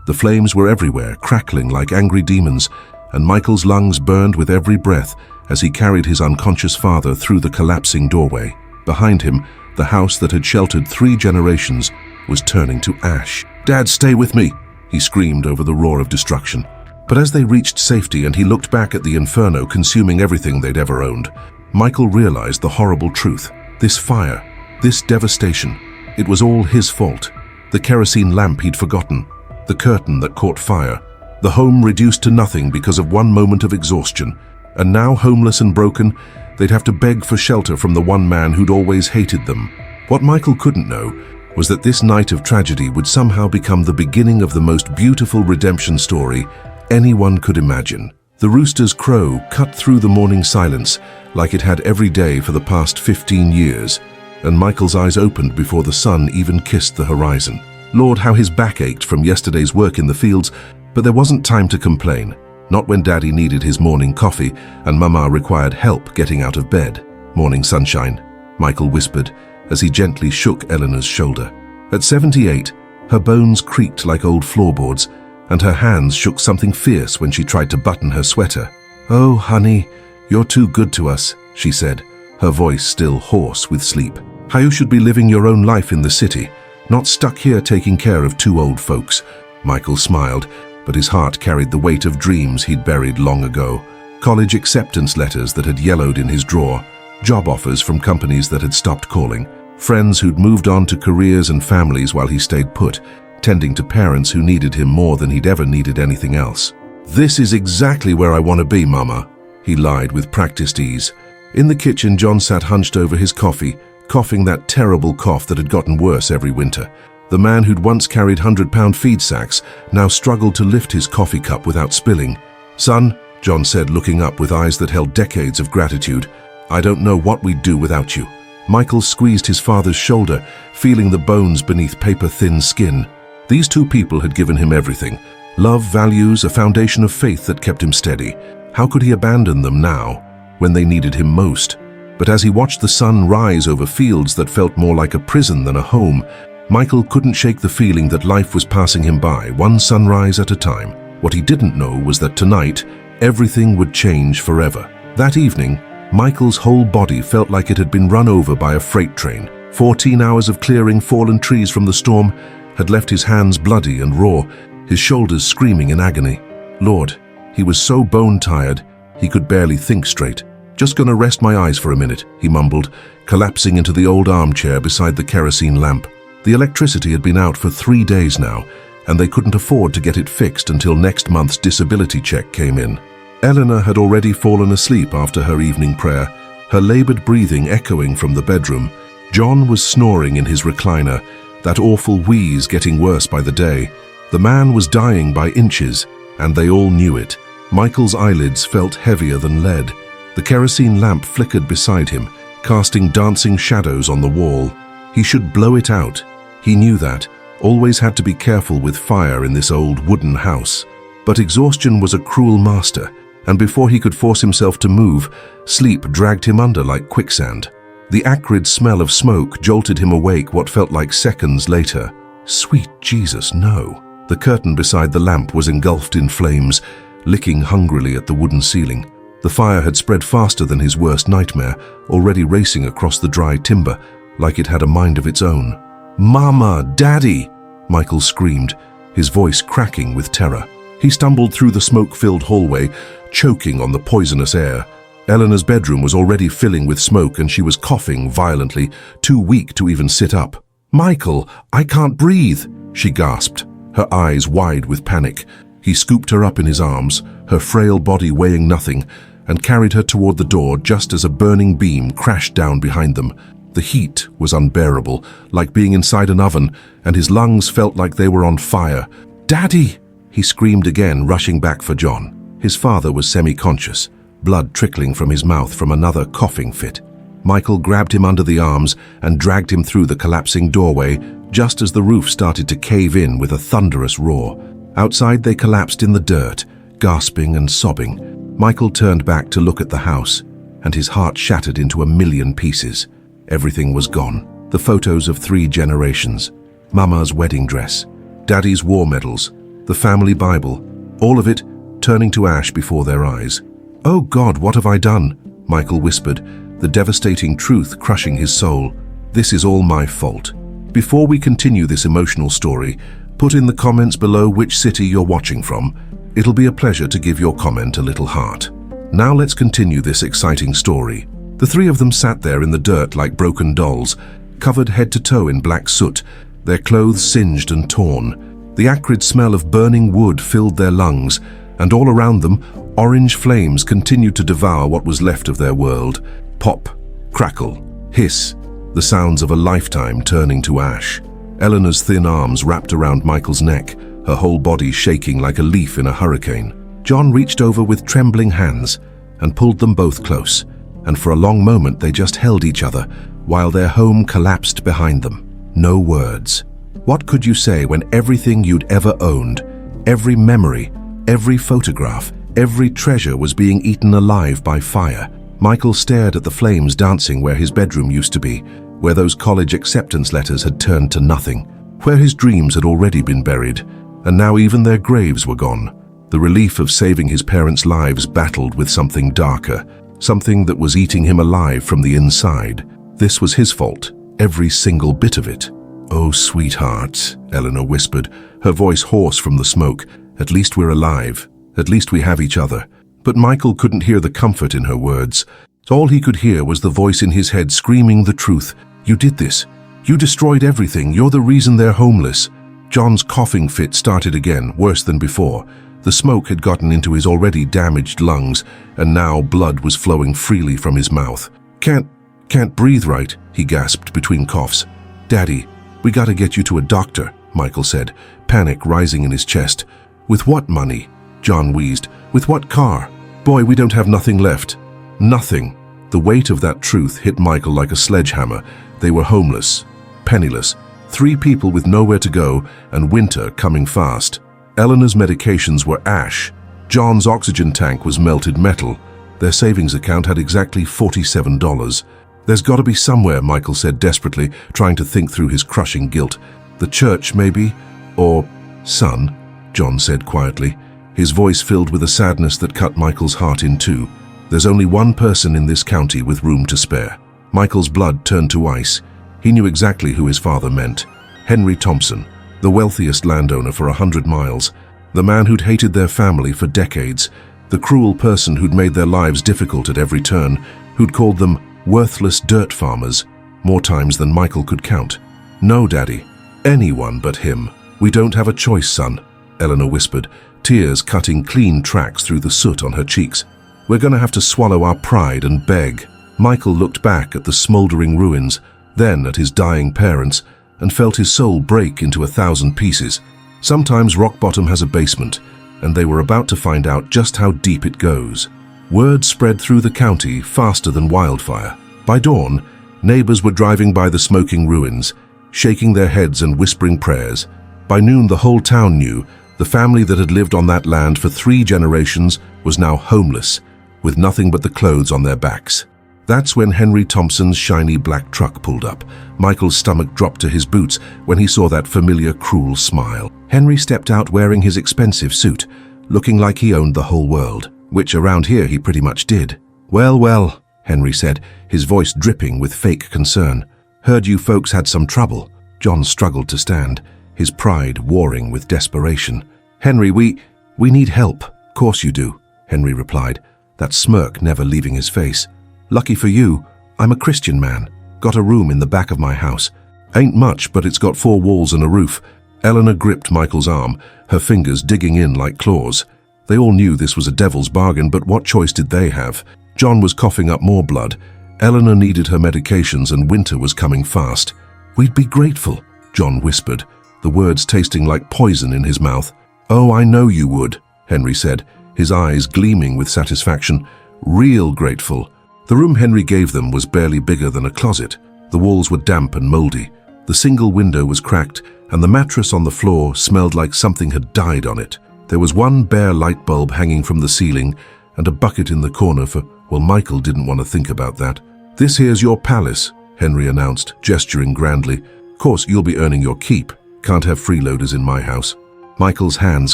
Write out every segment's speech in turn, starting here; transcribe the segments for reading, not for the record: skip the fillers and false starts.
The flames were everywhere, crackling like angry demons, and Michael's lungs burned with every breath as he carried his unconscious father through the collapsing doorway. Behind him, the house that had sheltered 3 generations was turning to ash. "Dad, stay with me!" he screamed over the roar of destruction. But as they reached safety and he looked back at the inferno consuming everything they'd ever owned, Michael realized the horrible truth. This fire, this devastation, it was all his fault. The kerosene lamp he'd forgotten, the curtain that caught fire, the home reduced to nothing because of one moment of exhaustion. And now, homeless and broken, they'd have to beg for shelter from the one man who'd always hated them. What Michael couldn't know was that this night of tragedy would somehow become the beginning of the most beautiful redemption story anyone could imagine. The rooster's crow cut through the morning silence like it had every day for the past 15 years, and Michael's eyes opened before the sun even kissed the horizon. Lord, how his back ached from yesterday's work in the fields, but there wasn't time to complain. Not when Daddy needed his morning coffee and Mama required help getting out of bed. "Morning, sunshine," Michael whispered as he gently shook Eleanor's shoulder. At 78, her bones creaked like old floorboards, and her hands shook something fierce when she tried to button her sweater. "Oh, honey, you're too good to us," she said, her voice still hoarse with sleep. "How you should be living your own life in the city, not stuck here taking care of 2 old folks." Michael smiled, but his heart carried the weight of dreams he'd buried long ago. College acceptance letters that had yellowed in his drawer, job offers from companies that had stopped calling, friends who'd moved on to careers and families while he stayed put, tending to parents who needed him more than he'd ever needed anything else. "This is exactly where I want to be, Mama," he lied with practiced ease. In the kitchen, John sat hunched over his coffee, coughing that terrible cough that had gotten worse every winter. The man who'd once carried 100-pound feed sacks now struggled to lift his coffee cup without spilling. "Son," John said, looking up with eyes that held decades of gratitude, "I don't know what we'd do without you." Michael squeezed his father's shoulder, feeling the bones beneath paper-thin skin. These 2 people had given him everything: love, values, a foundation of faith that kept him steady. How could he abandon them now, when they needed him most? But as he watched the sun rise over fields that felt more like a prison than a home, Michael couldn't shake the feeling that life was passing him by, one sunrise at a time. What he didn't know was that tonight, everything would change forever. That evening, Michael's whole body felt like it had been run over by a freight train. 14 hours of clearing fallen trees from the storm had left his hands bloody and raw, his shoulders screaming in agony. Lord, he was so bone-tired, he could barely think straight. "Just gonna rest my eyes for a minute," he mumbled, collapsing into the old armchair beside the kerosene lamp. The electricity had been out for 3 days now, and they couldn't afford to get it fixed until next month's disability check came in. Eleanor had already fallen asleep after her evening prayer, her labored breathing echoing from the bedroom. John was snoring in his recliner, that awful wheeze getting worse by the day. The man was dying by inches, and they all knew it. Michael's eyelids felt heavier than lead. The kerosene lamp flickered beside him, casting dancing shadows on the wall. He should blow it out. He knew that, always had to be careful with fire in this old wooden house. But exhaustion was a cruel master, and before he could force himself to move, sleep dragged him under like quicksand. The acrid smell of smoke jolted him awake what felt like seconds later. Sweet Jesus, no. The curtain beside the lamp was engulfed in flames, licking hungrily at the wooden ceiling. The fire had spread faster than his worst nightmare, already racing across the dry timber, like it had a mind of its own. "Mama! Daddy!" Michael screamed, his voice cracking with terror. He stumbled through the smoke-filled hallway, choking on the poisonous air. Eleanor's bedroom was already filling with smoke and she was coughing violently, too weak to even sit up. "Michael, I can't breathe," she gasped, her eyes wide with panic. He scooped her up in his arms, her frail body weighing nothing, and carried her toward the door just as a burning beam crashed down behind them. The heat was unbearable, like being inside an oven, and his lungs felt like they were on fire. "Daddy!" he screamed again, rushing back for John. His father was semi-conscious, blood trickling from his mouth from another coughing fit. Michael grabbed him under the arms and dragged him through the collapsing doorway just as the roof started to cave in with a thunderous roar. Outside they collapsed in the dirt, gasping and sobbing. Michael turned back to look at the house, and his heart shattered into a million pieces. Everything was gone. The photos of 3 generations, Mama's wedding dress, Daddy's war medals, the family Bible, all of it turning to ash before their eyes. "Oh God, what have I done?" Michael whispered, the devastating truth crushing his soul. "This is all my fault." Before we continue this emotional story, put in the comments below which city you're watching from. It'll be a pleasure to give your comment a little heart. Now let's continue this exciting story. The three of them sat there in the dirt like broken dolls, covered head to toe in black soot, their clothes singed and torn. The acrid smell of burning wood filled their lungs, and all around them, orange flames continued to devour what was left of their world. Pop, crackle, hiss, the sounds of a lifetime turning to ash. Eleanor's thin arms wrapped around Michael's neck, her whole body shaking like a leaf in a hurricane. John reached over with trembling hands and pulled them both close, and for a long moment they just held each other while their home collapsed behind them. No words. What could you say when everything you'd ever owned, every memory, every photograph, every treasure was being eaten alive by fire? Michael stared at the flames dancing where his bedroom used to be, where those college acceptance letters had turned to nothing, where his dreams had already been buried, and now even their graves were gone. The relief of saving his parents' lives battled with something darker, something that was eating him alive from the inside. This was his fault, every single bit of it. "Oh, sweetheart," Eleanor whispered, her voice hoarse from the smoke. "At least we're alive. At least we have each other." But Michael couldn't hear the comfort in her words. All he could hear was the voice in his head screaming the truth. "You did this. You destroyed everything. You're the reason they're homeless." John's coughing fit started again, worse than before. The smoke had gotten into his already damaged lungs, and now blood was flowing freely from his mouth. Can't breathe right," he gasped between coughs. "Daddy, we gotta get you to a doctor," Michael said, panic rising in his chest. "With what money?" John wheezed. "With what car? Boy, we don't have nothing left." Nothing. The weight of that truth hit Michael like a sledgehammer. They were homeless, penniless, three people with nowhere to go, and winter coming fast. Eleanor's medications were ash. John's oxygen tank was melted metal. Their savings account had exactly $47. "There's got to be somewhere," Michael said desperately, trying to think through his crushing guilt. "The church, maybe? Or..." "Son," John said quietly, his voice filled with a sadness that cut Michael's heart in two. "There's only one person in this county with room to spare." Michael's blood turned to ice. He knew exactly who his father meant. Henry Thompson, the wealthiest landowner for 100 miles, the man who'd hated their family for decades, the cruel person who'd made their lives difficult at every turn, who'd called them worthless dirt farmers, more times than Michael could count. "No, Daddy. Anyone but him. We don't have a choice, son," Eleanor whispered, tears cutting clean tracks through the soot on her cheeks. "We're gonna have to swallow our pride and beg." Michael looked back at the smoldering ruins, then at his dying parents, and felt his soul break into 1,000 pieces. Sometimes rock bottom has a basement, and they were about to find out just how deep it goes. Word spread through the county faster than wildfire. By dawn, neighbors were driving by the smoking ruins, shaking their heads and whispering prayers. By noon, the whole town knew the family that had lived on that land for 3 generations was now homeless, with nothing but the clothes on their backs. That's when Henry Thompson's shiny black truck pulled up. Michael's stomach dropped to his boots when he saw that familiar, cruel smile. Henry stepped out wearing his expensive suit, looking like he owned the whole world, which around here he pretty much did. "Well, well," Henry said, his voice dripping with fake concern. "Heard you folks had some trouble." John struggled to stand, his pride warring with desperation. "Henry, we need help." "Course you do," Henry replied, that smirk never leaving his face. "Lucky for you, I'm a Christian man. Got a room in the back of my house. Ain't much, but it's got 4 walls and a roof." Eleanor gripped Michael's arm, her fingers digging in like claws. They all knew this was a devil's bargain, but what choice did they have? John was coughing up more blood. Eleanor needed her medications and winter was coming fast. "We'd be grateful," John whispered, the words tasting like poison in his mouth. "Oh, I know you would," Henry said, his eyes gleaming with satisfaction. "Real grateful." The room Henry gave them was barely bigger than a closet. The walls were damp and moldy. The single window was cracked, and the mattress on the floor smelled like something had died on it. There was one bare light bulb hanging from the ceiling, and a bucket in the corner for, well, Michael didn't want to think about that. "This here's your palace," Henry announced, gesturing grandly. "Course you'll be earning your keep. Can't have freeloaders in my house." Michael's hands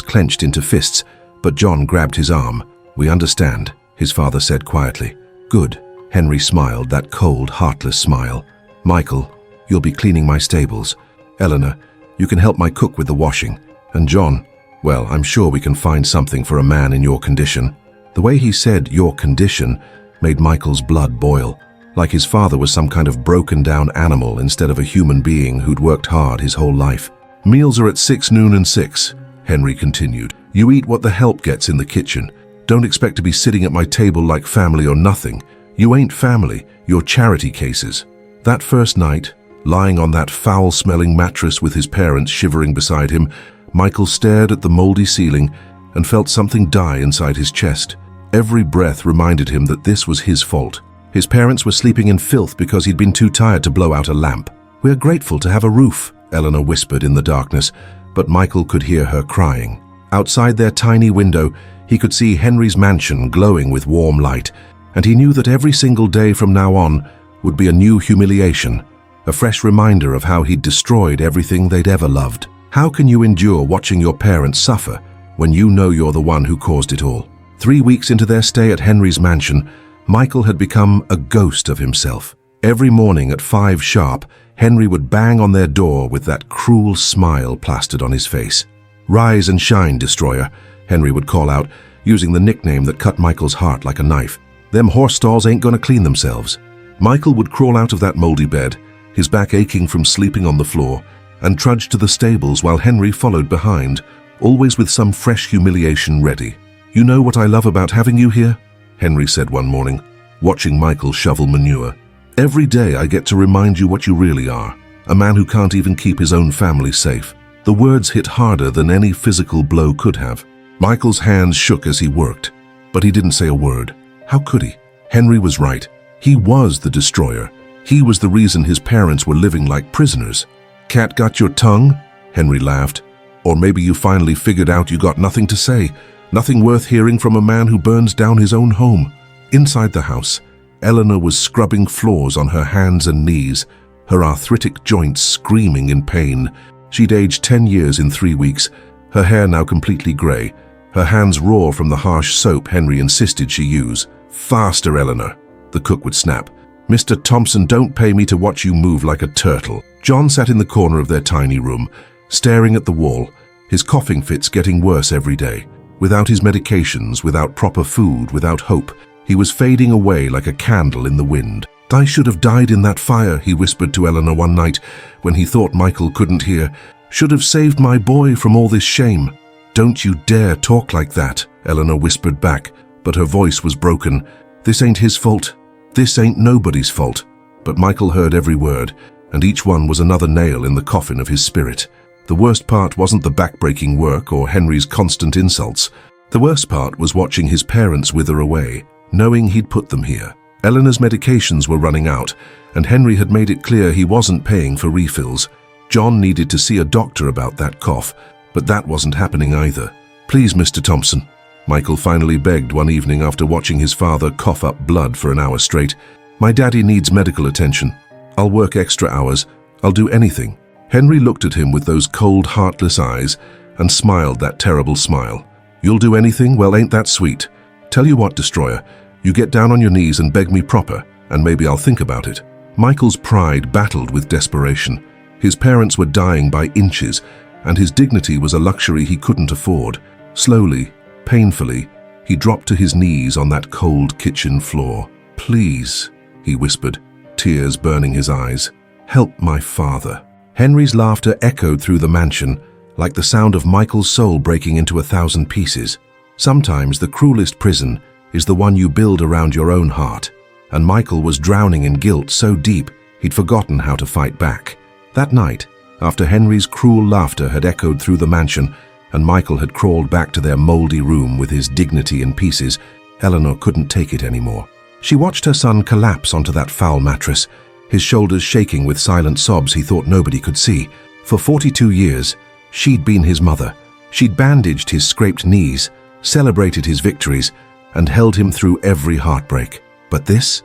clenched into fists, but John grabbed his arm. "We understand," his father said quietly. "Good." Henry smiled, that cold, heartless smile. "Michael, you'll be cleaning my stables. Eleanor, you can help my cook with the washing. And John, well, I'm sure we can find something for a man in your condition." The way he said "your condition" made Michael's blood boil, like his father was some kind of broken-down animal instead of a human being who'd worked hard his whole life. "Meals are at 6, noon and 6, Henry continued. "You eat what the help gets in the kitchen. Don't expect to be sitting at my table like family or nothing. You ain't family, you're charity cases." That first night, lying on that foul-smelling mattress with his parents shivering beside him, Michael stared at the moldy ceiling and felt something die inside his chest. Every breath reminded him that this was his fault. His parents were sleeping in filth because he'd been too tired to blow out a lamp. "We're grateful to have a roof," Eleanor whispered in the darkness, but Michael could hear her crying. Outside their tiny window, he could see Henry's mansion glowing with warm light, and he knew that every single day from now on would be a new humiliation, a fresh reminder of how he'd destroyed everything they'd ever loved. How can you endure watching your parents suffer when you know you're the one who caused it all? 3 weeks into their stay at Henry's mansion, Michael had become a ghost of himself. Every morning at 5 sharp, Henry would bang on their door with that cruel smile plastered on his face. "Rise and shine, destroyer," Henry would call out, using the nickname that cut Michael's heart like a knife. "Them horse stalls ain't gonna clean themselves." Michael would crawl out of that moldy bed, his back aching from sleeping on the floor, and trudge to the stables while Henry followed behind, always with some fresh humiliation ready. "You know what I love about having you here?" Henry said one morning, watching Michael shovel manure. "Every day I get to remind you what you really are, a man who can't even keep his own family safe." The words hit harder than any physical blow could have. Michael's hands shook as he worked, but he didn't say a word. How could he? Henry was right. He was the destroyer. He was the reason his parents were living like prisoners. "Cat got your tongue?" Henry laughed. "Or maybe you finally figured out you got nothing to say, nothing worth hearing from a man who burns down his own home." Inside the house, Eleanor was scrubbing floors on her hands and knees, her arthritic joints screaming in pain. She'd aged 10 years in 3 weeks, her hair now completely grey, her hands raw from the harsh soap Henry insisted she use. "Faster, Eleanor," the cook would snap. "Mr. Thompson, don't pay me to watch you move like a turtle." John sat in the corner of their tiny room, staring at the wall, his coughing fits getting worse every day. Without his medications, without proper food, without hope, he was fading away like a candle in the wind. "I should have died in that fire," he whispered to Eleanor one night when he thought Michael couldn't hear. "Should have saved my boy from all this shame." "Don't you dare talk like that," Eleanor whispered back, but her voice was broken. "This ain't his fault. This ain't nobody's fault." But Michael heard every word, and each one was another nail in the coffin of his spirit. The worst part wasn't the backbreaking work or Henry's constant insults. The worst part was watching his parents wither away, knowing he'd put them here. Eleanor's medications were running out, and Henry had made it clear he wasn't paying for refills. John needed to see a doctor about that cough, but that wasn't happening either. "Please, Mr. Thompson," Michael finally begged one evening after watching his father cough up blood for an hour straight. "My daddy needs medical attention. I'll work extra hours. I'll do anything." Henry looked at him with those cold, heartless eyes and smiled that terrible smile. "You'll do anything? Well, ain't that sweet? Tell you what, destroyer, you get down on your knees and beg me proper, and maybe I'll think about it." Michael's pride battled with desperation. His parents were dying by inches, and his dignity was a luxury he couldn't afford. Slowly, painfully, he dropped to his knees on that cold kitchen floor. "Please," he whispered, tears burning his eyes. "Help my father." Henry's laughter echoed through the mansion, like the sound of Michael's soul breaking into 1,000 pieces. Sometimes the cruelest prison is the one you build around your own heart, and Michael was drowning in guilt so deep he'd forgotten how to fight back. That night, after Henry's cruel laughter had echoed through the mansion and Michael had crawled back to their moldy room with his dignity in pieces, Eleanor couldn't take it anymore. She watched her son collapse onto that foul mattress, his shoulders shaking with silent sobs he thought nobody could see. For 42 years, she'd been his mother. She'd bandaged his scraped knees, celebrated his victories, and held him through every heartbreak. But this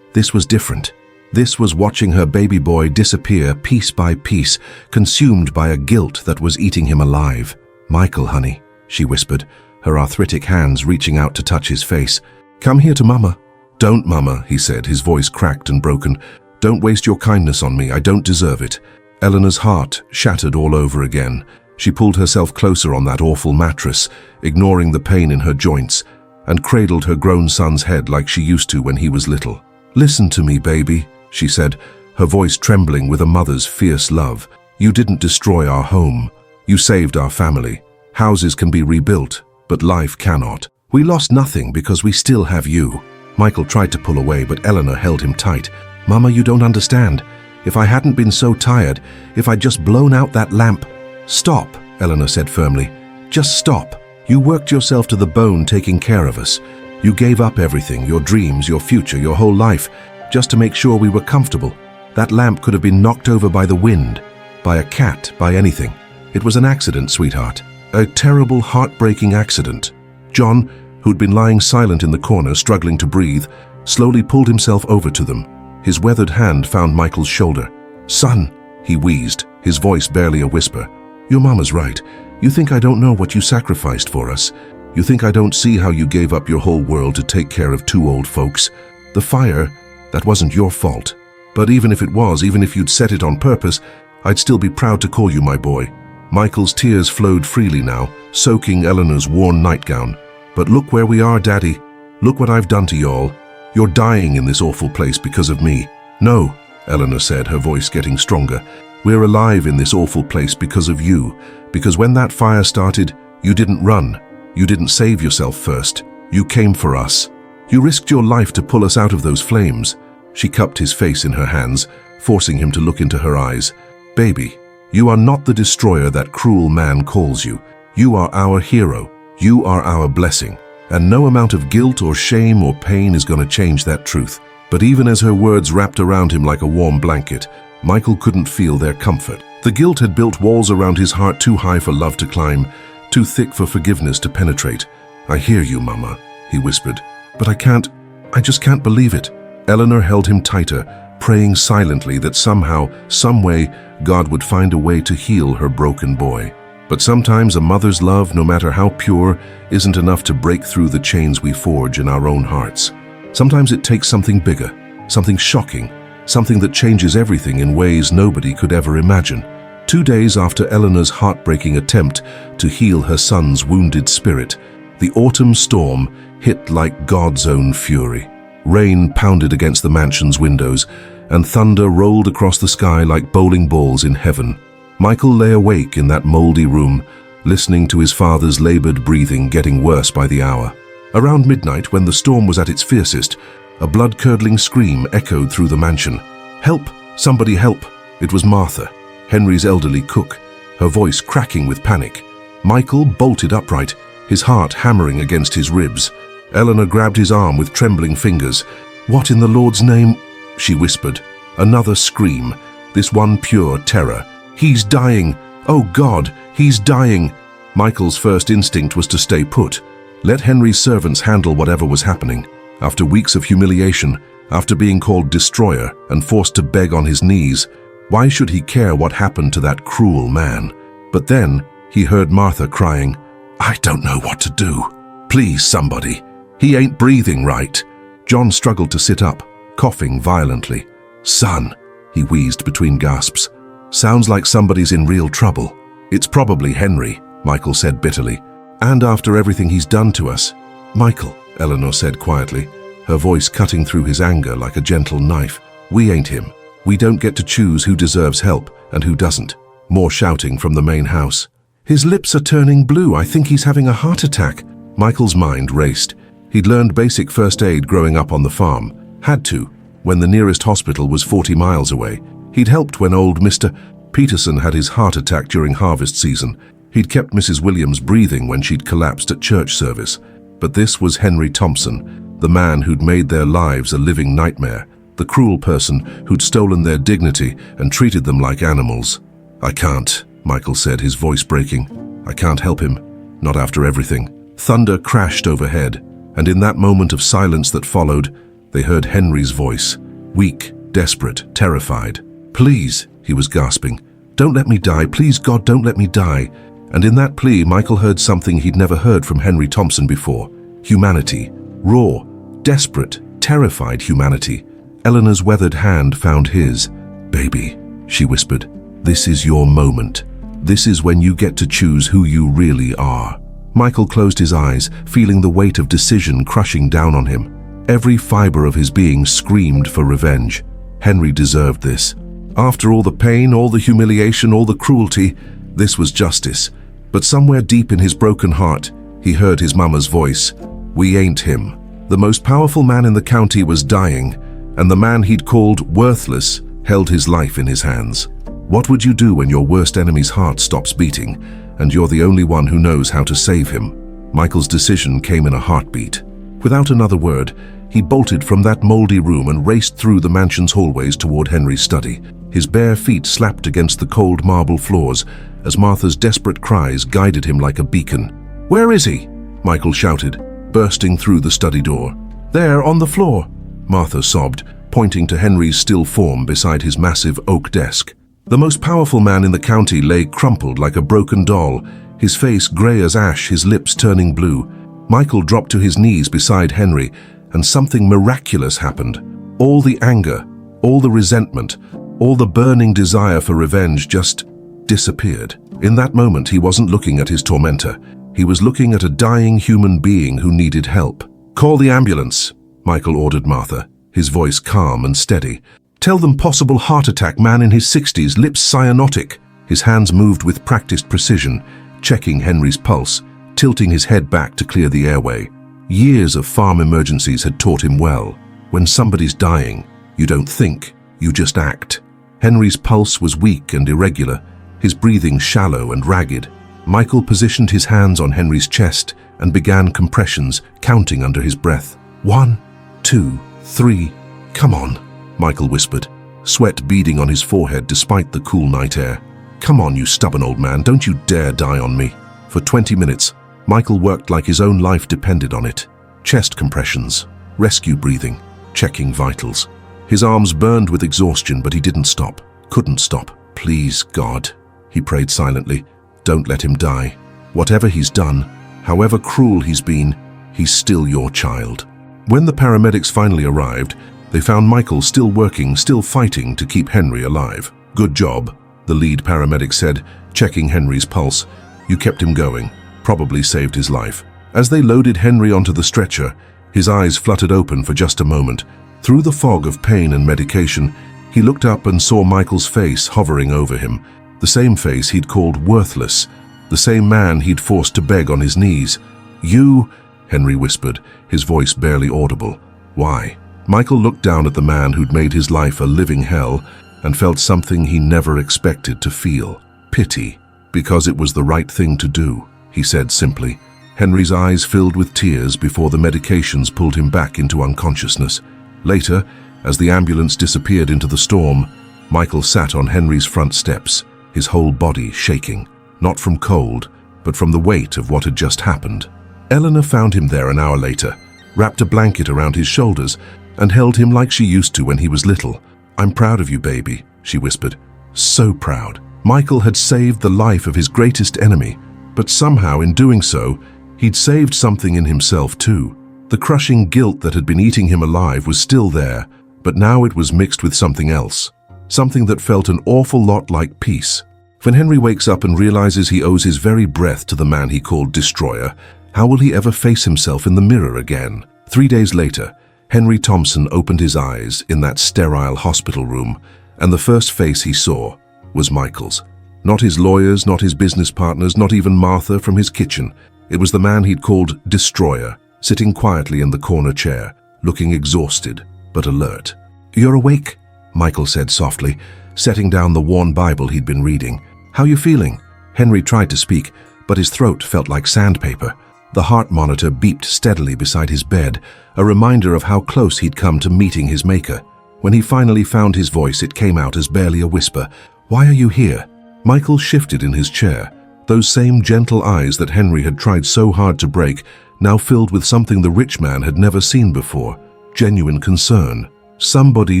was different. This was watching her baby boy disappear piece by piece, consumed by a guilt that was eating him alive. "Michael, honey," she whispered, her arthritic hands reaching out to touch his face. "Come here to Mama." "Don't, Mama," he said, his voice cracked and broken. "Don't waste your kindness on me. I don't deserve it." Eleanor's heart shattered all over again. She pulled herself closer on that awful mattress, ignoring the pain in her joints, and cradled her grown son's head like she used to when he was little. "Listen to me, baby," she said, her voice trembling with a mother's fierce love. "You didn't destroy our home. You saved our family. Houses can be rebuilt, but life cannot. We lost nothing because we still have you." Michael tried to pull away, but Eleanor held him tight. "Mama, you don't understand. If I hadn't been so tired, if I'd just blown out that lamp—" "Stop," Eleanor said firmly. "Just stop. You worked yourself to the bone taking care of us. You gave up everything, your dreams, your future, your whole life, just to make sure we were comfortable. That lamp could have been knocked over by the wind, by a cat, by anything. It was an accident, sweetheart. A terrible, heartbreaking accident." John, who'd been lying silent in the corner, struggling to breathe, slowly pulled himself over to them. His weathered hand found Michael's shoulder. "Son," he wheezed, his voice barely a whisper. "Your mama's right. You think I don't know what you sacrificed for us. You think I don't see how you gave up your whole world to take care of two old folks. The fire, that wasn't your fault. But even if it was, even if you'd set it on purpose, I'd still be proud to call you my boy." Michael's tears flowed freely now, soaking Eleanor's worn nightgown. "But look where we are, Daddy. Look what I've done to y'all. You're dying in this awful place because of me." "No," Eleanor said, her voice getting stronger. "We're alive in this awful place because of you. Because when that fire started, you didn't run. You didn't save yourself first. You came for us. You risked your life to pull us out of those flames." She cupped his face in her hands, forcing him to look into her eyes. "Baby, you are not the destroyer that cruel man calls you. You are our hero. You are our blessing. And no amount of guilt or shame or pain is going to change that truth." But even as her words wrapped around him like a warm blanket, Michael couldn't feel their comfort. The guilt had built walls around his heart too high for love to climb, too thick for forgiveness to penetrate. "I hear you, Mama," he whispered. "But I just can't believe it." Eleanor held him tighter, praying silently that somehow, some way, God would find a way to heal her broken boy. But sometimes a mother's love, no matter how pure, isn't enough to break through the chains we forge in our own hearts. Sometimes it takes something bigger, something shocking, something that changes everything in ways nobody could ever imagine. 2 days after Eleanor's heartbreaking attempt to heal her son's wounded spirit, the autumn storm hit like God's own fury. Rain pounded against the mansion's windows, and thunder rolled across the sky like bowling balls in heaven. Michael lay awake in that moldy room, listening to his father's labored breathing getting worse by the hour. Around midnight, when the storm was at its fiercest, a blood-curdling scream echoed through the mansion. "Help! Somebody help!" It was Martha, Henry's elderly cook, her voice cracking with panic. Michael bolted upright, his heart hammering against his ribs. Eleanor grabbed his arm with trembling fingers. "What in the Lord's name?" she whispered. Another scream, this one pure terror. "He's dying! Oh God, he's dying!" Michael's first instinct was to stay put. Let Henry's servants handle whatever was happening. After weeks of humiliation, after being called destroyer and forced to beg on his knees, why should he care what happened to that cruel man? But then he heard Martha crying, "I don't know what to do. Please, somebody. He ain't breathing right." John struggled to sit up, coughing violently. "Son," he wheezed between gasps. "Sounds like somebody's in real trouble." "It's probably Henry," Michael said bitterly. "And after everything he's done to us." "Michael," Eleanor said quietly, her voice cutting through his anger like a gentle knife. "We ain't him. We don't get to choose who deserves help and who doesn't." More shouting from the main house. "His lips are turning blue. I think he's having a heart attack." Michael's mind raced. He'd learned basic first aid growing up on the farm. Had to, when the nearest hospital was 40 miles away. He'd helped when old Mr. Peterson had his heart attack during harvest season. He'd kept Mrs. Williams breathing when she'd collapsed at church service. But this was Henry Thompson, the man who'd made their lives a living nightmare, the cruel person who'd stolen their dignity and treated them like animals. "I can't," Michael said, his voice breaking. "I can't help him. Not after everything." Thunder crashed overhead, and in that moment of silence that followed, they heard Henry's voice, weak, desperate, terrified. "Please," he was gasping. "Don't let me die. Please, God, don't let me die." And in that plea, Michael heard something he'd never heard from Henry Thompson before. Humanity. Raw, desperate, terrified humanity. Eleanor's weathered hand found his. "Baby," she whispered, "this is your moment. This is when you get to choose who you really are." Michael closed his eyes, feeling the weight of decision crushing down on him. Every fiber of his being screamed for revenge. Henry deserved this. After all the pain, all the humiliation, all the cruelty, this was justice. But somewhere deep in his broken heart, he heard his mama's voice. "We ain't him." The most powerful man in the county was dying, and the man he'd called worthless held his life in his hands. What would you do when your worst enemy's heart stops beating, and you're the only one who knows how to save him? Michael's decision came in a heartbeat. Without another word, he bolted from that moldy room and raced through the mansion's hallways toward Henry's study. His bare feet slapped against the cold marble floors as Martha's desperate cries guided him like a beacon. "Where is he?" Michael shouted, bursting through the study door. "There, on the floor," Martha sobbed, pointing to Henry's still form beside his massive oak desk. The most powerful man in the county lay crumpled like a broken doll, his face grey as ash, his lips turning blue. Michael dropped to his knees beside Henry, and something miraculous happened. All the anger, all the resentment, all the burning desire for revenge just disappeared. In that moment, he wasn't looking at his tormentor. He was looking at a dying human being who needed help. "Call the ambulance," Michael ordered Martha, his voice calm and steady. "Tell them possible heart attack, man in his 60s, lips cyanotic." His hands moved with practiced precision, checking Henry's pulse, tilting his head back to clear the airway. Years of farm emergencies had taught him well. When somebody's dying, you don't think, you just act. Henry's pulse was weak and irregular, his breathing shallow and ragged. Michael positioned his hands on Henry's chest and began compressions, counting under his breath. 1, 2, 3, come on, Michael whispered, sweat beading on his forehead despite the cool night air. "Come on, you stubborn old man, don't you dare die on me." For 20 minutes, Michael worked like his own life depended on it. Chest compressions, rescue breathing, checking vitals. His arms burned with exhaustion, but he didn't stop, couldn't stop. "Please, God," he prayed silently, "don't let him die. Whatever he's done, however cruel he's been, he's still your child." When the paramedics finally arrived, they found Michael still working, still fighting to keep Henry alive. "Good job," the lead paramedic said, checking Henry's pulse. "You kept him going, probably saved his life." As they loaded Henry onto the stretcher, his eyes fluttered open for just a moment. Through the fog of pain and medication, he looked up and saw Michael's face hovering over him, the same face he'd called worthless, the same man he'd forced to beg on his knees. "You," Henry whispered, his voice barely audible. "Why?" Michael looked down at the man who'd made his life a living hell and felt something he never expected to feel. Pity. "Because it was the right thing to do," he said simply. Henry's eyes filled with tears before the medications pulled him back into unconsciousness. Later, as the ambulance disappeared into the storm, Michael sat on Henry's front steps, his whole body shaking, not from cold, but from the weight of what had just happened. Eleanor found him there an hour later, wrapped a blanket around his shoulders, and held him like she used to when he was little. "I'm proud of you, baby," she whispered. So proud. Michael had saved the life of his greatest enemy, but somehow in doing so, he'd saved something in himself too. The crushing guilt that had been eating him alive was still there, but now it was mixed with something else, something that felt an awful lot like peace. When Henry wakes up and realizes he owes his very breath to the man he called Destroyer, how will he ever face himself in the mirror again? 3 days later, Henry Thompson opened his eyes in that sterile hospital room, and the first face he saw was Michael's. Not his lawyers, not his business partners, not even Martha from his kitchen. It was the man he'd called Destroyer, sitting quietly in the corner chair, looking exhausted but alert. "You're awake," Michael said softly, setting down the worn Bible he'd been reading. "How you feeling?" Henry tried to speak, but his throat felt like sandpaper. The heart monitor beeped steadily beside his bed, a reminder of how close he'd come to meeting his maker. When he finally found his voice, it came out as barely a whisper. "Why are you here?" Michael shifted in his chair. Those same gentle eyes that Henry had tried so hard to break, now filled with something the rich man had never seen before, genuine concern. "Somebody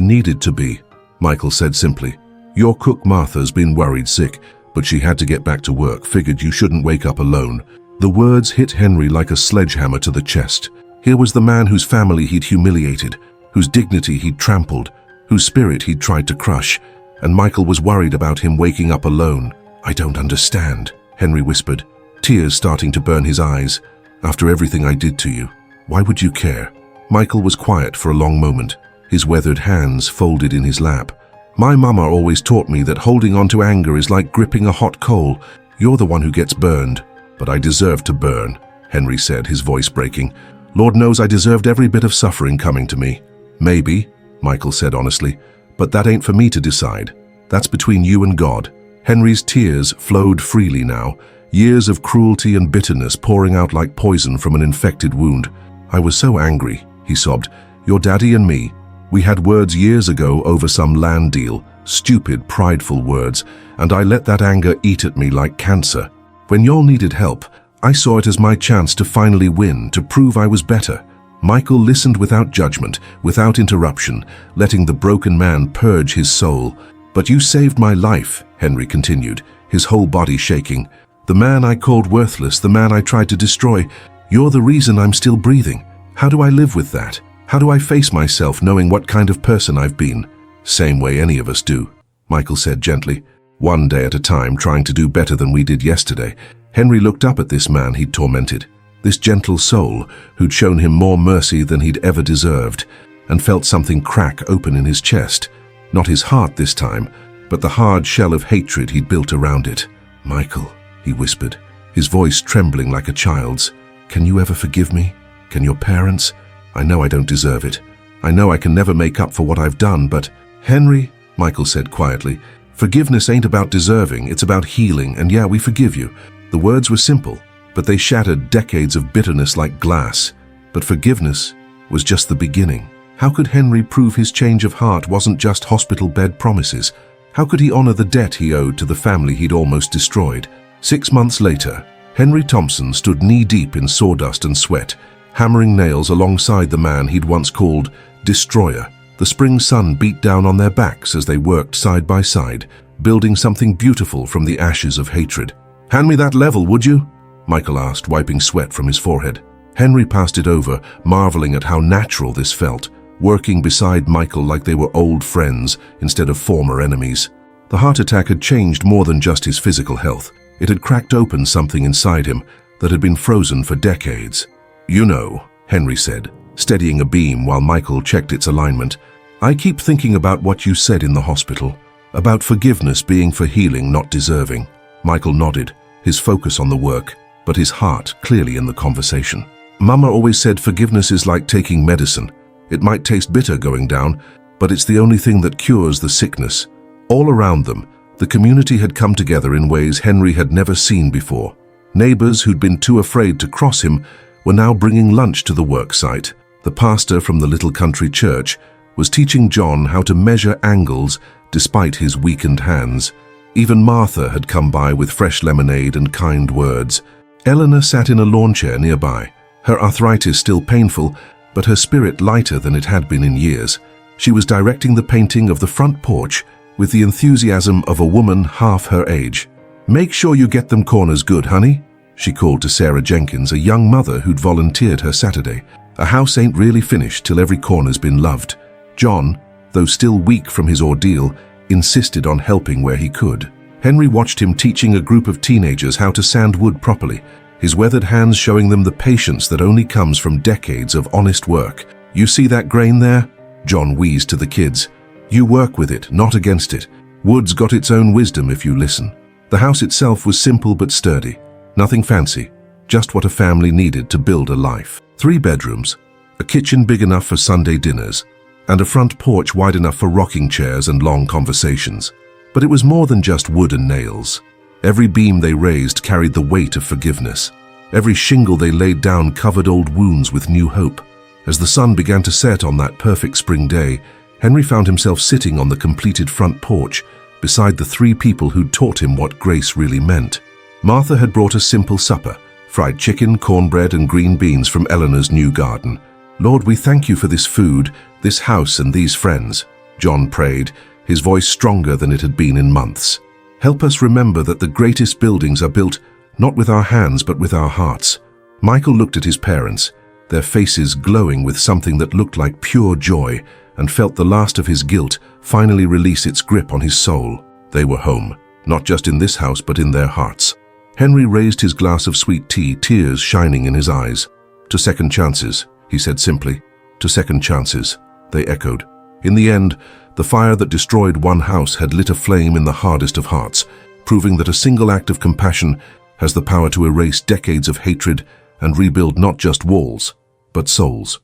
needed to be," Michael said simply. "Your cook Martha's been worried sick. But she had to get back to work, figured you shouldn't wake up alone. The words hit Henry like a sledgehammer to the chest. Here was the man whose family he'd humiliated, whose dignity he'd trampled, whose spirit he'd tried to crush, and Michael was worried about him waking up alone. "I don't understand," Henry whispered, tears starting to burn his eyes. "After everything I did to you, why would you care?" Michael was quiet for a long moment, his weathered hands folded in his lap. "My mama always taught me that holding on to anger is like gripping a hot coal. You're the one who gets burned." "But I deserve to burn," Henry said, his voice breaking. "Lord knows I deserved every bit of suffering coming to me." "Maybe," Michael said honestly, "but that ain't for me to decide. That's between you and God." Henry's tears flowed freely now, years of cruelty and bitterness pouring out like poison from an infected wound. "I was so angry," he sobbed. "Your daddy and me, we had words years ago over some land deal, stupid, prideful words, and I let that anger eat at me like cancer. When y'all needed help, I saw it as my chance to finally win, to prove I was better." Michael listened without judgment, without interruption, letting the broken man purge his soul. "But you saved my life," Henry continued, his whole body shaking. "The man I called worthless, the man I tried to destroy, you're the reason I'm still breathing. How do I live with that? How do I face myself knowing what kind of person I've been?" "Same way any of us do," Michael said gently. "One day at a time, trying to do better than we did yesterday." Henry looked up at this man he'd tormented, this gentle soul who'd shown him more mercy than he'd ever deserved, and felt something crack open in his chest. Not his heart this time, but the hard shell of hatred he'd built around it. "Michael," he whispered, his voice trembling like a child's, "can you ever forgive me? Can your parents? I know I don't deserve it. I know I can never make up for what I've done, but—" "Henry," Michael said quietly, "forgiveness ain't about deserving, it's about healing, and yeah, we forgive you." The words were simple, but they shattered decades of bitterness like glass. But forgiveness was just the beginning. How could Henry prove his change of heart wasn't just hospital bed promises? How could he honor the debt he owed to the family he'd almost destroyed? 6 months later, Henry Thompson stood knee-deep in sawdust and sweat, hammering nails alongside the man he'd once called Destroyer. The spring sun beat down on their backs as they worked side by side, building something beautiful from the ashes of hatred. "Hand me that level, would you?" Michael asked, wiping sweat from his forehead. Henry passed it over, marveling at how natural this felt, working beside Michael like they were old friends instead of former enemies. The heart attack had changed more than just his physical health. It had cracked open something inside him that had been frozen for decades. "You know," Henry said, steadying a beam while Michael checked its alignment, "I keep thinking about what you said in the hospital, about forgiveness being for healing, not deserving." Michael nodded, his focus on the work, but his heart clearly in the conversation. "Mama always said forgiveness is like taking medicine. It might taste bitter going down, but it's the only thing that cures the sickness." All around them, the community had come together in ways Henry had never seen before. Neighbors who'd been too afraid to cross him were now bringing lunch to the work site. The pastor from the little country church was teaching John how to measure angles despite his weakened hands. Even Martha had come by with fresh lemonade and kind words. Eleanor sat in a lawn chair nearby, her arthritis still painful, but her spirit lighter than it had been in years. She was directing the painting of the front porch with the enthusiasm of a woman half her age. "Make sure you get them corners good, honey," she called to Sarah Jenkins, a young mother who'd volunteered her Saturday. "A house ain't really finished till every corner's been loved." John, though still weak from his ordeal, insisted on helping where he could. Henry watched him teaching a group of teenagers how to sand wood properly, his weathered hands showing them the patience that only comes from decades of honest work. "You see that grain there?" John wheezed to the kids. "You work with it, not against it. Wood's got its own wisdom if you listen." The house itself was simple but sturdy. Nothing fancy, just what a family needed to build a life. 3 bedrooms, a kitchen big enough for Sunday dinners, and a front porch wide enough for rocking chairs and long conversations. But it was more than just wood and nails. Every beam they raised carried the weight of forgiveness. Every shingle they laid down covered old wounds with new hope. As the sun began to set on that perfect spring day, Henry found himself sitting on the completed front porch beside the 3 people who'd taught him what grace really meant. Martha had brought a simple supper, fried chicken, cornbread, and green beans from Eleanor's new garden. "Lord, we thank you for this food, this house, and these friends," John prayed, his voice stronger than it had been in months. Help us remember that the greatest buildings are built not with our hands but with our hearts. Michael looked at his parents, their faces glowing with something that looked like pure joy, and felt the last of his guilt finally release its grip on his soul. They were home, not just in this house but in their hearts. Henry raised his glass of sweet tea, tears shining in his eyes. "To second chances," he said simply. "To second chances," they echoed. In the end, the fire that destroyed one house had lit a flame in the hardest of hearts, proving that a single act of compassion has the power to erase decades of hatred and rebuild not just walls, but souls.